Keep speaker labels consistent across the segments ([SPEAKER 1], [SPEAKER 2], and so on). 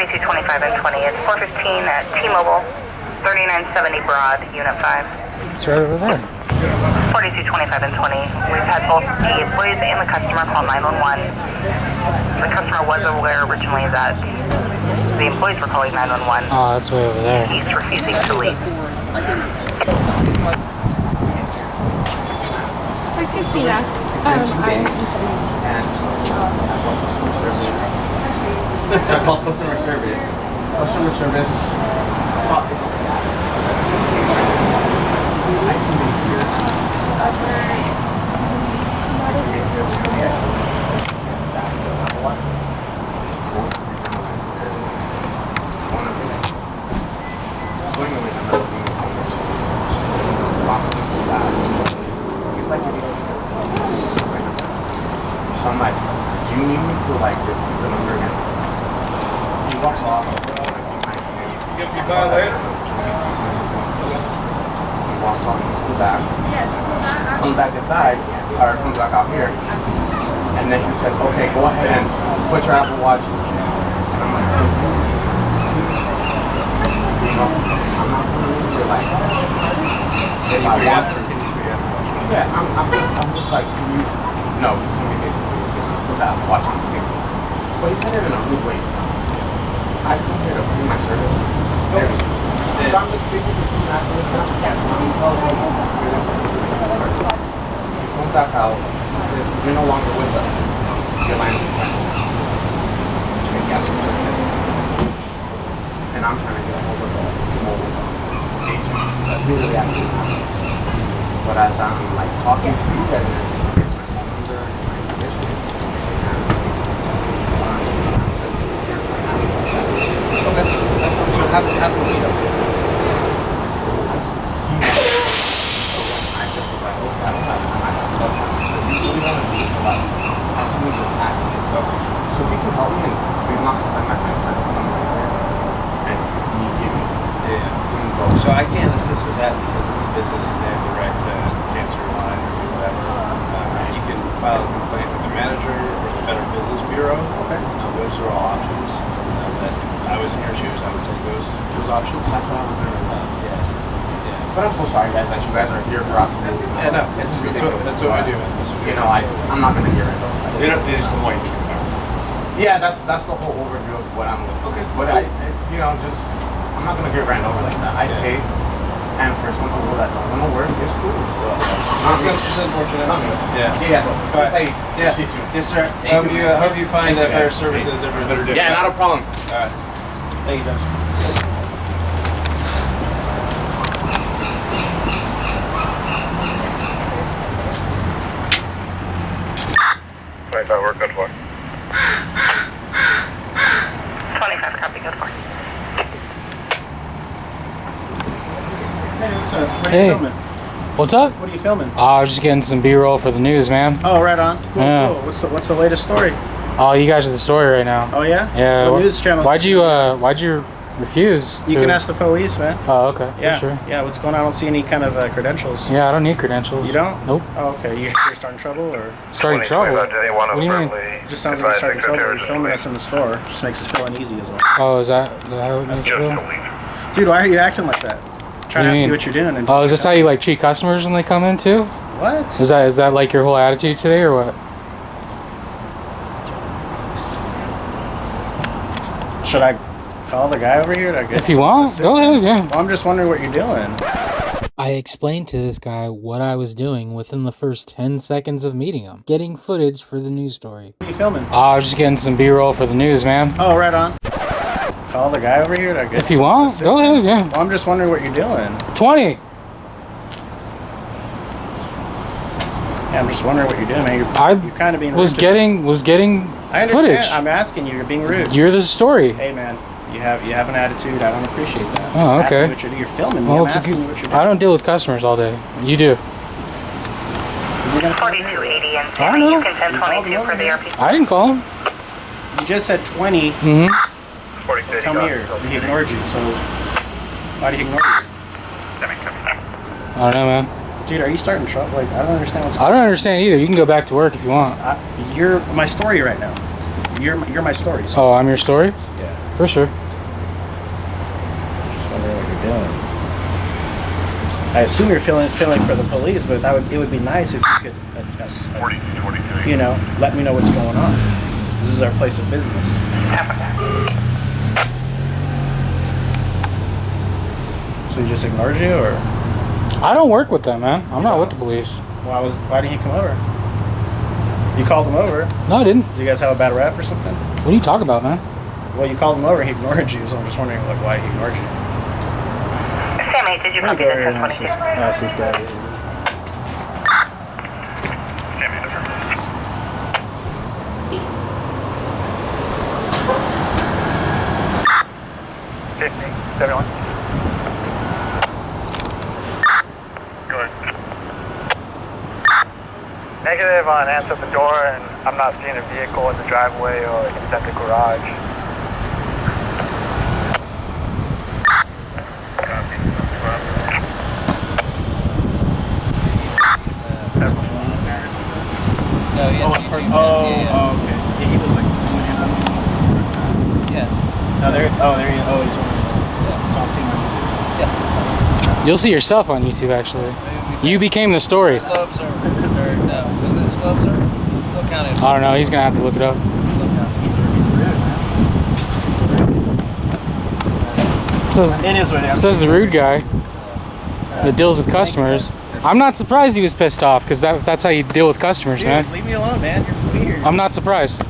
[SPEAKER 1] 4225 and 20. It's 415 at T-Mobile, 3970 Broad, Unit 5.
[SPEAKER 2] It's right over there.
[SPEAKER 1] 4225 and 20. We've had both the employees and the customer call 911. The customer was aware originally that the employees were calling 911.
[SPEAKER 2] Oh, that's way over there.
[SPEAKER 1] He's refusing to leave.
[SPEAKER 3] Hi, Christina.
[SPEAKER 4] So I called customer service. Customer service. So I'm like, do you need me to like repeat the number again? He walks off. You get me by later? He walks off into the back.
[SPEAKER 3] Yes.
[SPEAKER 4] Comes back inside, or comes back out here. And then he says, okay, go ahead and put your Apple Watch. And I'm like, you know, I'm not going to leave you like, if I want to. Yeah, I'm just like, no, put that watch on the table. But he said it in a rude way. I come here to bring my service. So I'm just basically doing that with him. He tells me, he comes back out, he says, you're no longer with us. Your line is suspended. And I'm trying to get a hold of the T-Mobile agent. So really active. But as I'm like talking to you guys, it's my phone number and my condition. Okay. So how can we help you? I just was like, okay, I don't have stuff. You really want to do this a lot. Actually, just act. So if you can help me and please not suspend my credit card number right there. And you give me. Yeah.
[SPEAKER 5] So I can't assist with that because it's a business and they have the right to cancel your line or do whatever. You can file a complaint with the manager or the Better Business Bureau.
[SPEAKER 4] Okay.
[SPEAKER 5] Those are all options. But if I was in your shoes, I would take those options.
[SPEAKER 4] That's what I was doing. Yeah. But I'm so sorry, guys, that you guys are here for absolutely.
[SPEAKER 5] Yeah, no, that's what I do.
[SPEAKER 4] You know, I'm not gonna hear it though.
[SPEAKER 5] They just don't want you to come back.
[SPEAKER 4] Yeah, that's the whole overview of what I'm looking. Okay. But I you know, just I'm not gonna get ran over like that. I pay, and for some people that don't want to work, it's cool.
[SPEAKER 5] It's unfortunate.
[SPEAKER 4] Yeah. But hey, appreciate you.
[SPEAKER 5] Yes, sir. Hope you find that better service is different, better different.
[SPEAKER 4] Yeah, not a problem.
[SPEAKER 5] All right. Thank you, Josh.
[SPEAKER 6] Right, that work good for.
[SPEAKER 1] 25 copy, good for.
[SPEAKER 7] Hey, what's up? What are
[SPEAKER 2] Hey.
[SPEAKER 7] you filming?
[SPEAKER 2] What's up?
[SPEAKER 7] What are you filming?
[SPEAKER 2] I was just getting some B-roll for the news, man.
[SPEAKER 7] Oh, right on. Cool,
[SPEAKER 2] Yeah.
[SPEAKER 7] cool. What's the latest story?
[SPEAKER 2] Oh, you guys are the story right now.
[SPEAKER 7] Oh yeah?
[SPEAKER 2] Yeah.
[SPEAKER 7] What news channel?
[SPEAKER 2] Why'd you refuse?
[SPEAKER 7] You
[SPEAKER 2] to...
[SPEAKER 7] can ask the police, man.
[SPEAKER 2] Oh, okay.
[SPEAKER 7] Yeah.
[SPEAKER 2] For sure.
[SPEAKER 7] Yeah. What's going on? I don't see any kind of credentials.
[SPEAKER 2] Yeah, I don't need credentials.
[SPEAKER 7] You don't?
[SPEAKER 2] Nope.
[SPEAKER 7] Oh, okay. You're starting trouble, or
[SPEAKER 2] Starting trouble. What do you mean?
[SPEAKER 7] it just sounds like you're starting trouble. You're filming us in the store. Just makes us feel uneasy as well.
[SPEAKER 2] Oh, is that how it makes you feel?
[SPEAKER 7] Dude, why are you acting like that? Trying to ask you what you're doing. And
[SPEAKER 2] Oh, is this how you like treat customers when they come in too?
[SPEAKER 7] What?
[SPEAKER 2] Is that like your whole attitude today or what?
[SPEAKER 7] Should I call the guy over here to get
[SPEAKER 2] If you want, go ahead,
[SPEAKER 7] assistance?
[SPEAKER 2] yeah.
[SPEAKER 7] Well, I'm just wondering what you're doing.
[SPEAKER 2] I explained to this guy what I was doing within the first 10 seconds of meeting him. Getting footage for the news story.
[SPEAKER 7] What are you filming?
[SPEAKER 2] I was just getting some B-roll for the news, man.
[SPEAKER 7] Oh, right on. Call the guy over here to get
[SPEAKER 2] If you want,
[SPEAKER 7] assistance?
[SPEAKER 2] go ahead, yeah.
[SPEAKER 7] Well, I'm just wondering what you're doing.
[SPEAKER 2] 20.
[SPEAKER 7] Yeah, I'm just wondering what you're doing, man. You're kind of being rude.
[SPEAKER 2] was getting
[SPEAKER 7] I understand.
[SPEAKER 2] footage.
[SPEAKER 7] I'm asking you. You're being rude.
[SPEAKER 2] You're the story.
[SPEAKER 7] Hey, man. You have an attitude. I don't appreciate that.
[SPEAKER 2] Oh,
[SPEAKER 7] I'm just
[SPEAKER 2] okay.
[SPEAKER 7] asking what you're filming me.
[SPEAKER 2] Well,
[SPEAKER 7] I'm
[SPEAKER 2] it's a
[SPEAKER 7] asking
[SPEAKER 2] good-
[SPEAKER 7] you what you're doing.
[SPEAKER 2] I don't deal with customers all day. You do.
[SPEAKER 7] Is he gonna film me?
[SPEAKER 1] 4280 and
[SPEAKER 2] I don't know.
[SPEAKER 1] you can send 22 for the RP.
[SPEAKER 2] I didn't call him.
[SPEAKER 7] You just said 20.
[SPEAKER 2] Mm-hmm.
[SPEAKER 7] Come here. He ignored you. So why did he ignore you?
[SPEAKER 2] I don't know, man.
[SPEAKER 7] Dude, are you starting trouble? Like, I don't understand what's
[SPEAKER 2] I don't understand either. You can go back to work if you want.
[SPEAKER 7] You're my story right now. You're my story. So,
[SPEAKER 2] Oh, I'm your story?
[SPEAKER 7] yeah.
[SPEAKER 2] For sure.
[SPEAKER 7] Just wondering what you're doing. I assume you're feeling for the police, but it would be nice if you could,
[SPEAKER 6] 42,
[SPEAKER 7] you know, let me know what's going on. This is our place of business. So he just ignored you, or?
[SPEAKER 2] I don't work with them, man. I'm not with the police.
[SPEAKER 7] Why didn't he come over? You called him over.
[SPEAKER 2] No, I didn't.
[SPEAKER 7] Did you guys have a bad rap or something?
[SPEAKER 2] What are you talking about, man?
[SPEAKER 7] Well, you called him over and he ignored you, so I'm just wondering like why he ignored you.
[SPEAKER 1] Sammy, did you
[SPEAKER 7] I'm
[SPEAKER 1] copy
[SPEAKER 7] gonna
[SPEAKER 1] the
[SPEAKER 7] go over and
[SPEAKER 1] 1022?
[SPEAKER 7] ask this guy.
[SPEAKER 6] Sammy, different.
[SPEAKER 1] Everyone.
[SPEAKER 6] Go ahead.
[SPEAKER 3] Negative on answer the door, and I'm not seeing a vehicle in the driveway or inside the garage.
[SPEAKER 6] Copy.
[SPEAKER 8] No, he has a YouTube channel. Yeah,
[SPEAKER 7] okay. See, he was like,
[SPEAKER 8] yeah.
[SPEAKER 7] there he is. Oh, he's one. So I'll see him on YouTube.
[SPEAKER 8] Yeah.
[SPEAKER 2] You'll see yourself on YouTube, actually. You became the story.
[SPEAKER 8] Slo Observer. Or, no, was it Slo Observer? Slo County Observer.
[SPEAKER 2] I don't know. He's gonna have to look it up.
[SPEAKER 7] He's rude, man.
[SPEAKER 2] Says,
[SPEAKER 7] It is what it is.
[SPEAKER 2] says the rude guy that deals with customers. I'm not surprised he was pissed off, because that's how you deal with customers,
[SPEAKER 7] Dude,
[SPEAKER 2] man.
[SPEAKER 7] leave me alone, man. You're weird.
[SPEAKER 2] I'm not surprised.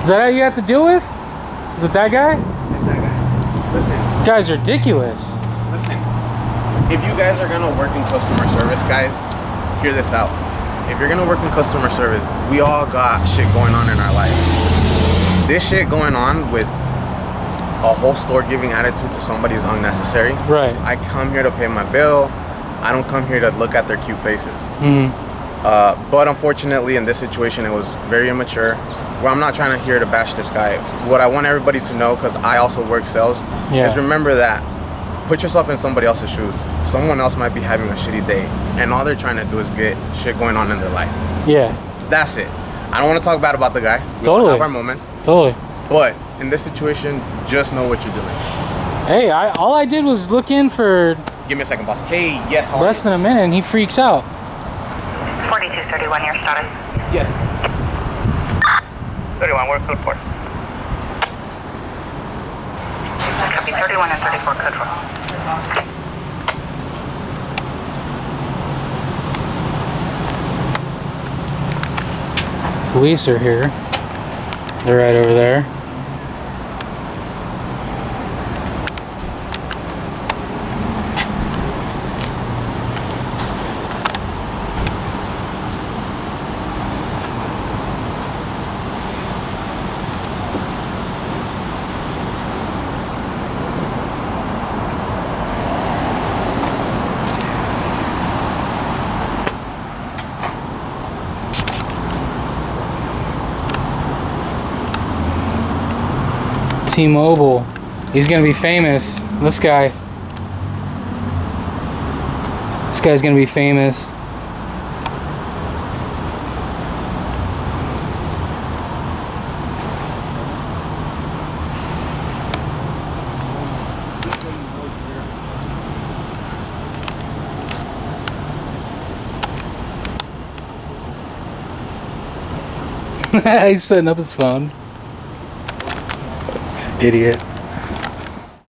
[SPEAKER 2] Is that how you have to deal with? Is it that guy?
[SPEAKER 4] It's that guy. Listen.
[SPEAKER 2] Guy's ridiculous.
[SPEAKER 4] Listen, if you guys are gonna work in customer service, guys, hear this out. If you're gonna work in customer service, we all got shit going on in our lives. This shit going on with a whole store giving attitude to somebody is unnecessary.
[SPEAKER 2] Right.
[SPEAKER 4] I come here to pay my bill. I don't come here to look at their cute faces.
[SPEAKER 2] Mm-hmm.
[SPEAKER 4] But unfortunately, in this situation, it was very immature. Well, I'm not trying to hear to bash this guy. What I want everybody to know, because I also work sales, is remember that put yourself in somebody else's shoes. Someone else might be having a shitty day, and all they're trying to do is get shit going on in their life.
[SPEAKER 2] Yeah.
[SPEAKER 4] That's it. I don't want to talk bad about the guy. We all have our moments.
[SPEAKER 2] Totally.
[SPEAKER 4] But in this situation, just know what you're doing.
[SPEAKER 2] Hey, all I did was look in for
[SPEAKER 4] Give me a second, boss. Hey, yes, how are
[SPEAKER 2] less
[SPEAKER 4] you?
[SPEAKER 2] than a minute, and he freaks out.
[SPEAKER 1] 4231, your status.
[SPEAKER 4] Yes.
[SPEAKER 3] 31, where's code 4?
[SPEAKER 1] Copy 31 and 34, code 4.
[SPEAKER 2] Police are here. They're right over there. T-Mobile. He's gonna be famous. This guy. This guy's gonna be famous. He's setting up his phone. Idiot.